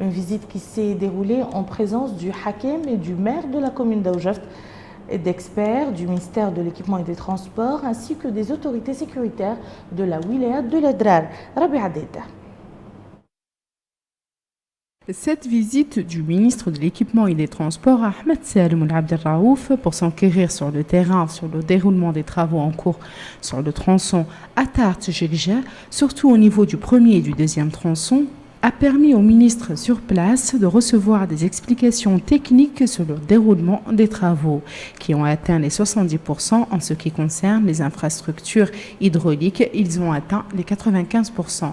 Une visite qui s'est déroulée en présence du Hakem et du maire de la commune d'Aoujeft et d'experts du ministère de l'Équipement et des Transports ainsi que des autorités sécuritaires de la wilaya de l'Adrar. Rabia Deida. Cette visite du ministre de l'Équipement et des Transports, Ahmed Salem Abdelraouf, pour s'enquérir sur le terrain, sur le déroulement des travaux en cours sur le tronçon Attard-Tchirja, surtout au niveau du premier et du deuxième tronçon, a permis au ministre sur place de recevoir des explications techniques sur le déroulement des travaux, qui ont atteint les 70% en ce qui concerne les infrastructures hydrauliques. Ils ont atteint les 95%.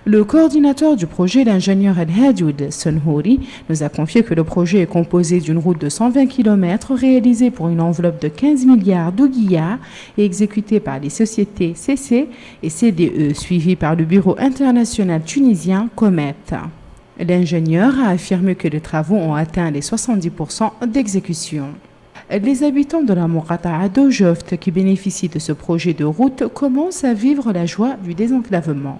Le coordinateur du projet, l'ingénieur El-Hadioud Sonhouri, nous a confié que le projet est composé d'une route de 120 km réalisée pour une enveloppe de 15 milliards d'ouguiyas et exécutée par les sociétés CC et CDE, suivies par le bureau international tunisien Comet. L'ingénieur a affirmé que les travaux ont atteint les 70% d'exécution. Les habitants de la Mourata'a d'Aoujeft qui bénéficient de ce projet de route commencent à vivre la joie du désenclavement.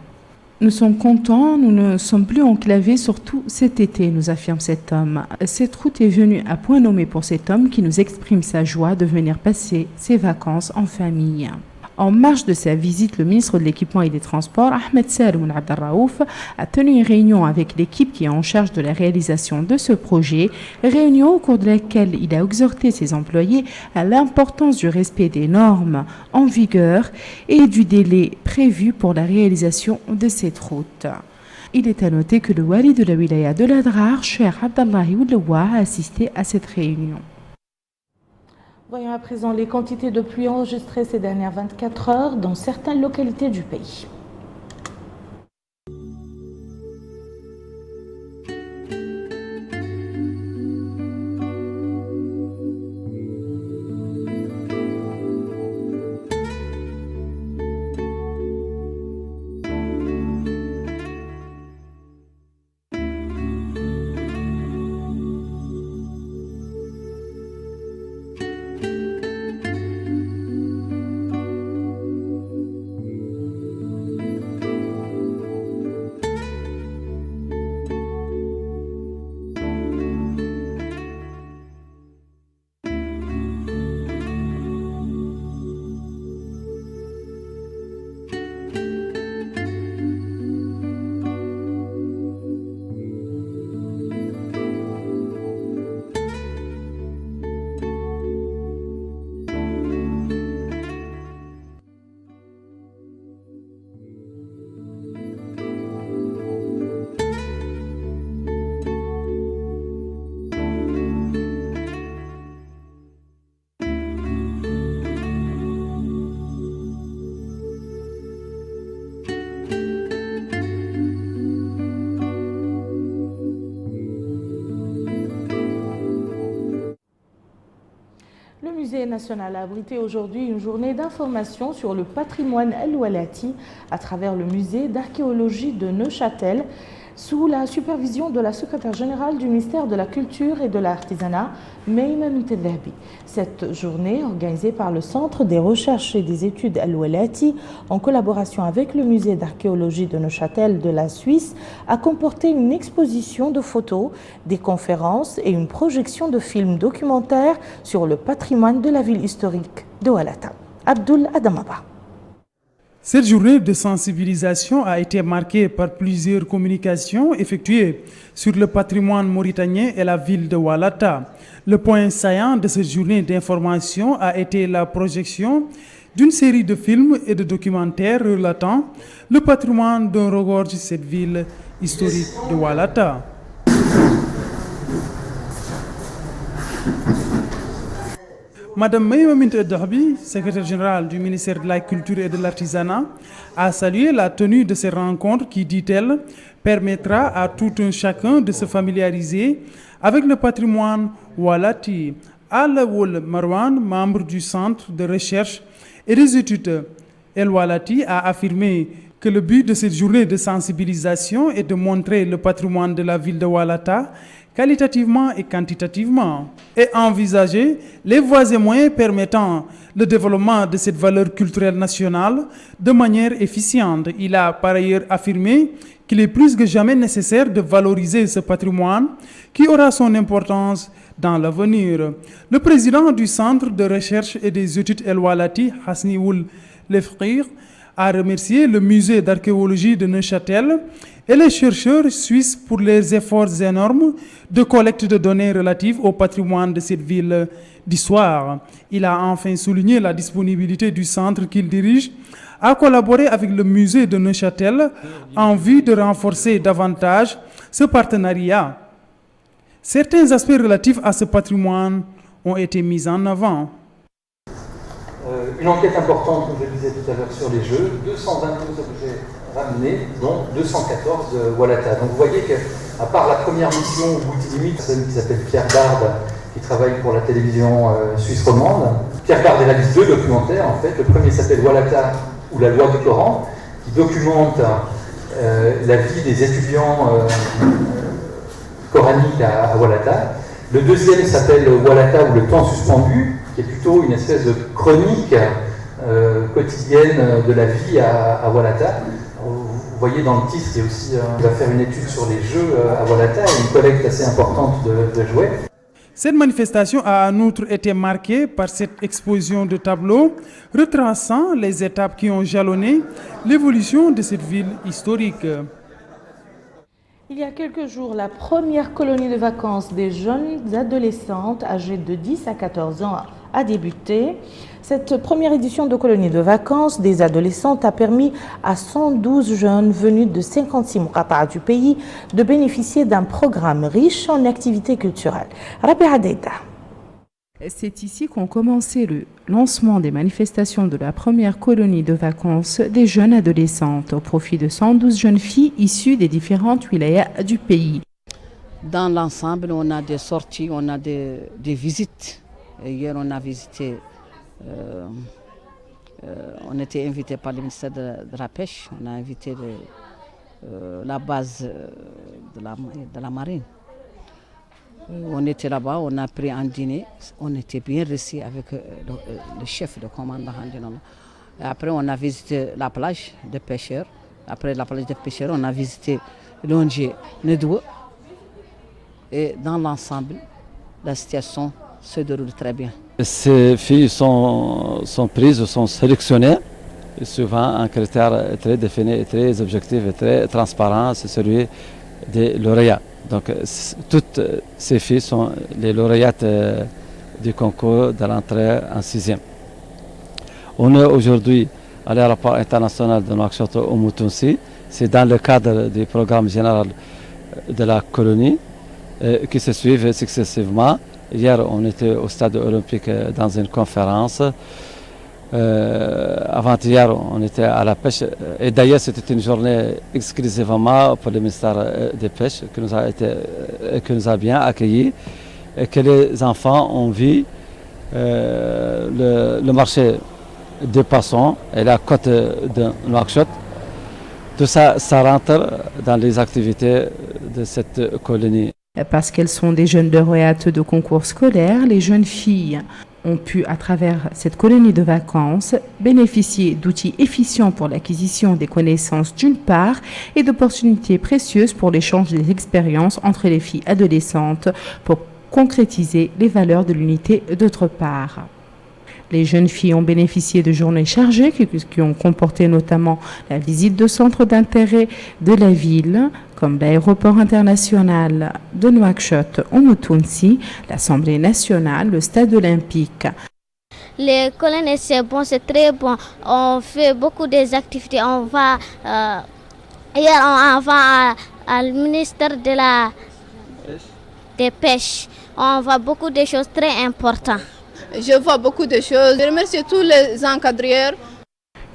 Nous sommes contents, nous ne sommes plus enclavés, surtout cet été, nous affirme cet homme. Cette route est venue à point nommé pour cet homme qui nous exprime sa joie de venir passer ses vacances en famille. En marge de sa visite, le ministre de l'Équipement et des Transports, Ahmed Salem Abdelraouf, a tenu une réunion avec l'équipe qui est en charge de la réalisation de ce projet, réunion au cours de laquelle il a exhorté ses employés à l'importance du respect des normes en vigueur et du délai prévu pour la réalisation de cette route. Il est à noter que le wali de la wilaya de l'Adrar, Cheikh Abdallahi Oulewa, a assisté à cette réunion. Voyons à présent les quantités de pluie enregistrées ces dernières 24 heures dans certaines localités du pays. Le musée national a abrité aujourd'hui une journée d'information sur le patrimoine El-Walati à travers le musée d'archéologie de Neuchâtel sous la supervision de la secrétaire générale du ministère de la Culture et de l'Artisanat, Meyman Tedhabi. Cette journée, organisée par le Centre des recherches et des études El-Walati, en collaboration avec le musée d'archéologie de Neuchâtel de la Suisse, a comporté une exposition de photos, des conférences et une projection de films documentaires sur le patrimoine de la ville historique de Walata. Abdul Adamaba. Cette journée de sensibilisation a été marquée par plusieurs communications effectuées sur le patrimoine mauritanien et la ville de Walata. Le point saillant de cette journée d'information a été la projection d'une série de films et de documentaires relatant le patrimoine dont regorge cette ville historique de Walata. Madame Meyman Tedhabi, secrétaire générale du ministère de la Culture et de l'Artisanat, a salué la tenue de ces rencontres qui, dit-elle, permettra à tout un chacun de se familiariser avec le patrimoine Walati. Al-Awul Marwan, membre du Centre de recherche et des études El-Walati, a affirmé que le but de cette journée de sensibilisation est de montrer le patrimoine de la ville de Walata qualitativement et quantitativement, et envisager les voies et moyens permettant le développement de cette valeur culturelle nationale de manière efficiente. Il a par ailleurs affirmé qu'il est plus que jamais nécessaire de valoriser ce patrimoine qui aura son importance dans l'avenir. Le président du Centre de recherche et des études El Walati, Hasni Ould Lefqir, a remercié le musée d'archéologie de Neuchâtel et les chercheurs suisses pour leurs efforts énormes de collecte de données relatives au patrimoine de cette ville d'histoire. Il a enfin souligné la disponibilité du centre qu'il dirige à collaborer avec le musée de Neuchâtel en vue de renforcer davantage ce partenariat. Certains aspects relatifs à ce patrimoine ont été mis en avant. Une enquête importante, comme je le disais tout à l'heure, sur les jeux, 222 objets ramenés, dont 214 de Walata. Donc vous voyez qu'à part la première mission multilimite, personne qui s'appelle Pierre Bard, qui travaille pour la télévision suisse romande. Pierre Bard réalise 2 documentaires en fait. Le premier s'appelle Walata ou la loi du Coran, qui documente la vie des étudiants coraniques à Walata. Le deuxième s'appelle Walata ou le temps suspendu, qui est plutôt une espèce de chronique quotidienne de la vie à Walata. Vous voyez dans le titre, il y a aussi, il va faire une étude sur les jeux à Walata et une collecte assez importante de jouets. Cette manifestation a en outre été marquée par cette exposition de tableaux retraçant les étapes qui ont jalonné l'évolution de cette ville historique. Il y a quelques jours, la première colonie de vacances des jeunes adolescentes âgées de 10 à 14 ans a débuté. Cette première édition de colonie de vacances des adolescentes a permis à 112 jeunes venus de 56 muqata'a du pays de bénéficier d'un programme riche en activités culturelles. Rabia Deida. C'est ici qu'ont commencé le lancement des manifestations de la première colonie de vacances des jeunes adolescentes au profit de 112 jeunes filles issues des différentes wilayas du pays. Dans l'ensemble, on a des sorties, on a des visites. Et hier, on a visité, on était invité par le ministère de la Pêche, on a invité la base de la marine. On était là-bas, on a pris un dîner, on était bien reçus avec le chef de commandant. Après, on a visité la plage des pêcheurs. Après la plage des pêcheurs, on a visité l'ONG Nedoué. Et dans l'ensemble, la situation se déroule très bien. Ces filles sont prises, sont sélectionnées, suivant un critère très défini, très objectif et très transparent, c'est celui des lauréats. Donc toutes ces filles sont les lauréates du concours de l'entrée en 6e. On est aujourd'hui à l'aéroport international de Nouakchott au Moutounsi. C'est dans le cadre du programme général de la colonie qui se suivent successivement. Hier, on était au stade olympique dans une conférence. Avant-hier, on était à la pêche. Et d'ailleurs, c'était une journée exclusivement pour le ministère des Pêches qui nous a bien accueillis. Et que les enfants ont vu le marché des poissons et la côte de Nouakchott. Tout ça, ça rentre dans les activités de cette colonie. Parce qu'elles sont des jeunes lauréates de concours scolaires, les jeunes filles ont pu, à travers cette colonie de vacances, bénéficier d'outils efficients pour l'acquisition des connaissances d'une part et d'opportunités précieuses pour l'échange des expériences entre les filles adolescentes pour concrétiser les valeurs de l'unité d'autre part. Les jeunes filles ont bénéficié de journées chargées qui ont comporté notamment la visite de centres d'intérêt de la ville, comme l'aéroport international de Nouakchott au Moutounsi, l'Assemblée nationale, le stade olympique. Les colonies, c'est bon, c'est très bon. On fait beaucoup des activités. Hier, on va au ministère des Pêches. On voit beaucoup de choses très importantes. Je vois beaucoup de choses. Je remercie tous les encadreurs.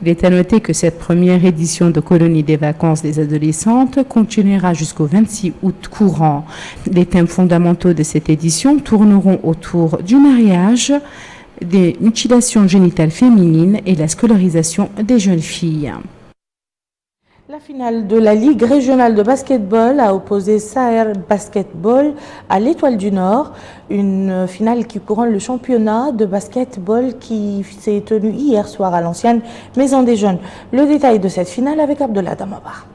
Il est à noter que cette première édition de Colonie des vacances des adolescentes continuera jusqu'au 26 août courant. Les thèmes fondamentaux de cette édition tourneront autour du mariage, des mutilations génitales féminines et la scolarisation des jeunes filles. La finale de la Ligue régionale de basketball a opposé Saher Basketball à l'Étoile du Nord, une finale qui couronne le championnat de basketball qui s'est tenu hier soir à l'ancienne Maison des Jeunes. Le détail de cette finale avec Abdullah Damabar.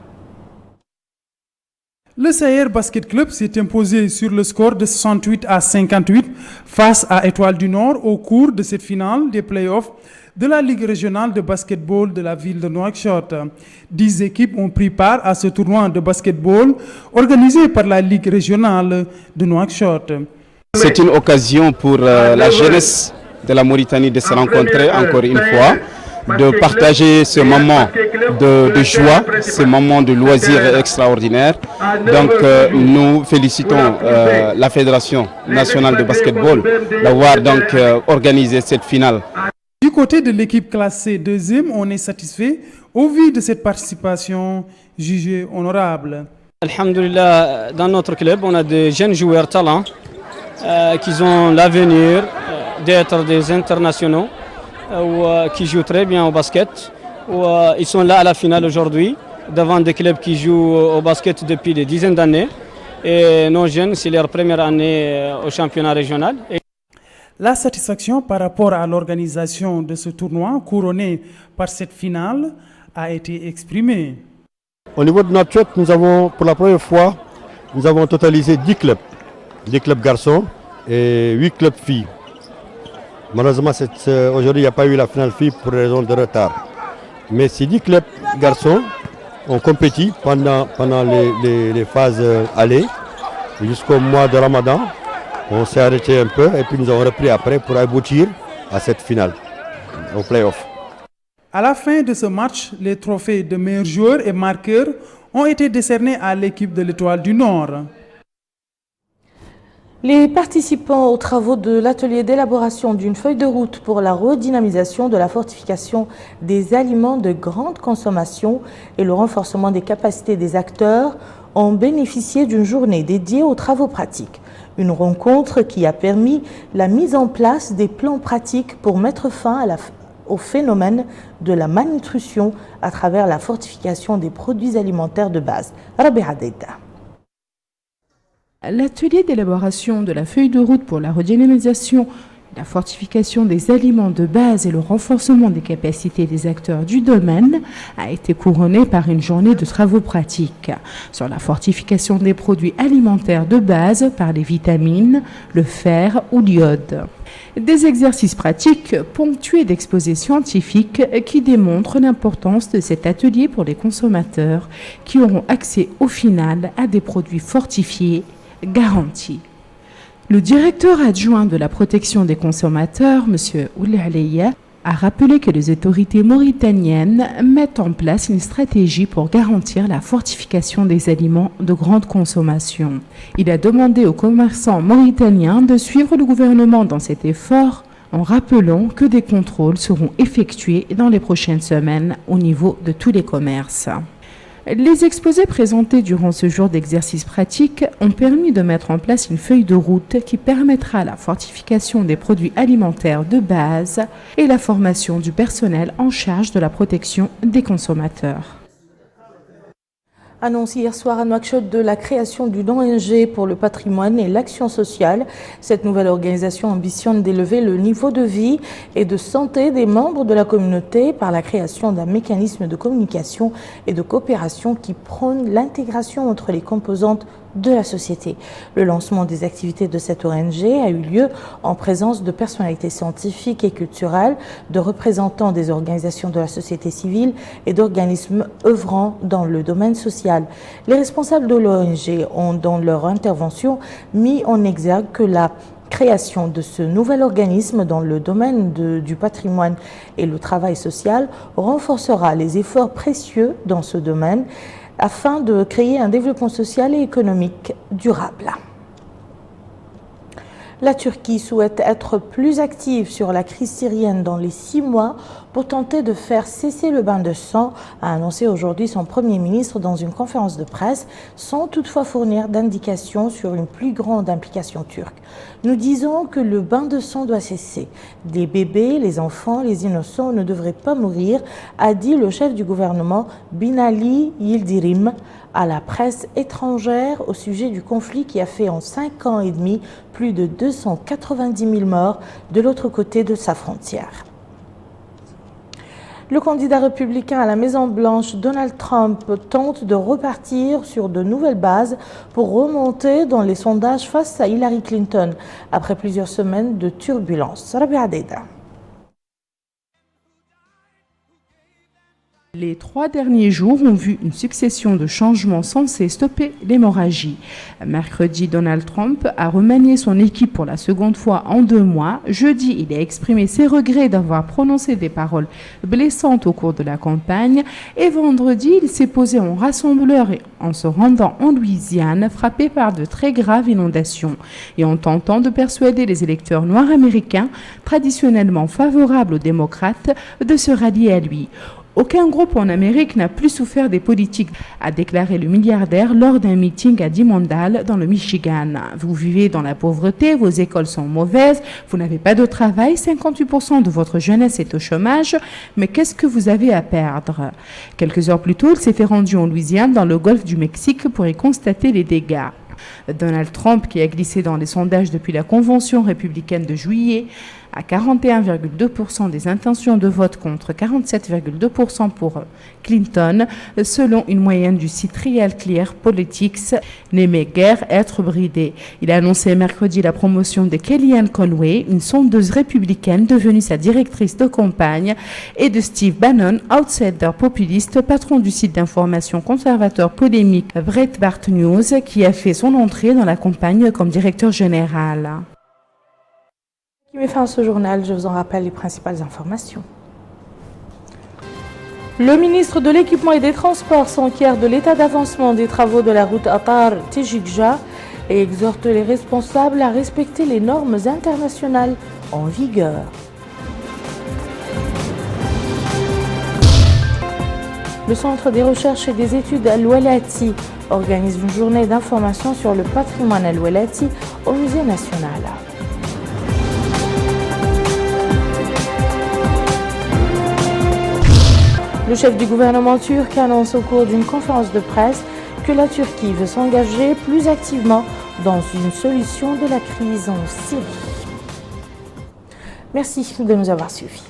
Le Sayer Basket Club s'est imposé sur le score de 68-58 face à Étoile du Nord au cours de cette finale des playoffs de la Ligue régionale de basketball de la ville de Nouakchott. 10 équipes ont pris part à ce tournoi de basketball organisé par la Ligue régionale de Nouakchott. C'est une occasion pour la jeunesse de la Mauritanie de se rencontrer encore une fois, de partager ce moment de joie, ce moment de loisir extraordinaire. Donc nous félicitons la Fédération nationale de basketball d'avoir donc organisé cette finale. Du côté de l'équipe classée deuxième, on est satisfait au vu de cette participation jugée honorable. Alhamdulillah, dans notre club, on a des jeunes joueurs talents qui ont l'avenir d'être des internationaux, qui jouent très bien au basket. Ils sont là à la finale aujourd'hui, devant des clubs qui jouent au basket depuis des dizaines d'années. Et nos jeunes, c'est leur première année au championnat régional. La satisfaction par rapport à l'organisation de ce tournoi, couronné par cette finale, a été exprimée. Au niveau de notre chute, nous avons, pour la première fois, nous avons totalisé 10 clubs. 10 clubs garçons et 8 clubs filles. Malheureusement, aujourd'hui, il n'y a pas eu la finale filles pour raison de retard. Mais ces 10 clubs garçons ont compétit pendant les phases allées jusqu'au mois de Ramadan. On s'est arrêté un peu et puis nous avons repris après pour aboutir à cette finale, au play-off. À la fin de ce match, les trophées de meilleurs joueurs et marqueurs ont été décernés à l'équipe de l'Étoile du Nord. Les participants aux travaux de l'atelier d'élaboration d'une feuille de route pour la redynamisation de la fortification des aliments de grande consommation et le renforcement des capacités des acteurs ont bénéficié d'une journée dédiée aux travaux pratiques. Une rencontre qui a permis la mise en place des plans pratiques pour mettre fin au phénomène de la malnutrition à travers la fortification des produits alimentaires de base. Rabia Deida. L'atelier d'élaboration de la feuille de route pour la redynamisation, la fortification des aliments de base et le renforcement des capacités des acteurs du domaine a été couronné par une journée de travaux pratiques sur la fortification des produits alimentaires de base par les vitamines, le fer ou l'iode. Des exercices pratiques ponctués d'exposés scientifiques qui démontrent l'importance de cet atelier pour les consommateurs qui auront accès au final à des produits fortifiés garantis. Le directeur adjoint de la protection des consommateurs, M. Ouli Aleya, a rappelé que les autorités mauritaniennes mettent en place une stratégie pour garantir la fortification des aliments de grande consommation. Il a demandé aux commerçants mauritaniens de suivre le gouvernement dans cet effort en rappelant que des contrôles seront effectués dans les prochaines semaines au niveau de tous les commerces. Les exposés présentés durant ce jour d'exercice pratique ont permis de mettre en place une feuille de route qui permettra la fortification des produits alimentaires de base et la formation du personnel en charge de la protection des consommateurs. Annonce hier soir à Nouakchott de la création d'une ONG pour le patrimoine et l'action sociale. Cette nouvelle organisation ambitionne d'élever le niveau de vie et de santé des membres de la communauté par la création d'un mécanisme de communication et de coopération qui prône l'intégration entre les composantes de la société. Le lancement des activités de cette ONG a eu lieu en présence de personnalités scientifiques et culturelles, de représentants des organisations de la société civile et d'organismes œuvrant dans le domaine social. Les responsables de l'ONG ont, dans leur intervention, mis en exergue que la création de ce nouvel organisme dans le domaine du patrimoine et le travail social renforcera les efforts précieux dans ce domaine afin de créer un développement social et économique durable. La Turquie souhaite être plus active sur la crise syrienne dans les 6 mois pour tenter de faire cesser le bain de sang, a annoncé aujourd'hui son Premier ministre dans une conférence de presse, sans toutefois fournir d'indications sur une plus grande implication turque. Nous disons que le bain de sang doit cesser. Les bébés, les enfants, les innocents ne devraient pas mourir, a dit le chef du gouvernement Binali Yildirim à la presse étrangère au sujet du conflit qui a fait en 5 ans et demi plus de 290 000 morts de l'autre côté de sa frontière. Le candidat républicain à la Maison-Blanche, Donald Trump, tente de repartir sur de nouvelles bases pour remonter dans les sondages face à Hillary Clinton, après plusieurs semaines de turbulences. Rabia Deida. Les 3 derniers jours ont vu une succession de changements censés stopper l'hémorragie. Mercredi, Donald Trump a remanié son équipe pour la seconde fois en 2 mois. Jeudi, il a exprimé ses regrets d'avoir prononcé des paroles blessantes au cours de la campagne. Et vendredi, il s'est posé en rassembleur en se rendant en Louisiane, frappé par de très graves inondations, et en tentant de persuader les électeurs noirs américains, traditionnellement favorables aux démocrates, de se rallier à lui. Aucun groupe en Amérique n'a plus souffert des politiques, a déclaré le milliardaire lors d'un meeting à Dimondal dans le Michigan. Vous vivez dans la pauvreté, vos écoles sont mauvaises, vous n'avez pas de travail, 58% de votre jeunesse est au chômage, mais qu'est-ce que vous avez à perdre? Quelques heures plus tôt, il s'était rendu en Louisiane, dans le golfe du Mexique, pour y constater les dégâts. Donald Trump, qui a glissé dans les sondages depuis la convention républicaine de juillet, à 41,2% des intentions de vote contre 47,2% pour Clinton, selon une moyenne du site Real Clear Politics, n'aimait guère être bridé. Il a annoncé mercredi la promotion de Kellyanne Conway, une sondeuse républicaine devenue sa directrice de campagne, et de Steve Bannon, outsider populiste, patron du site d'information conservateur polémique Breitbart News, qui a fait son entrée dans la campagne comme directeur général. Qui met fin à ce journal, je vous en rappelle les principales informations. Le ministre de l'Équipement et des Transports s'enquiert de l'état d'avancement des travaux de la route Attar-Tejikja et exhorte les responsables à respecter les normes internationales en vigueur. Le Centre des recherches et des études Al-Walati organise une journée d'information sur le patrimoine Al-Walati au Musée national. Le chef du gouvernement turc annonce au cours d'une conférence de presse que la Turquie veut s'engager plus activement dans une solution de la crise en Syrie. Merci de nous avoir suivis.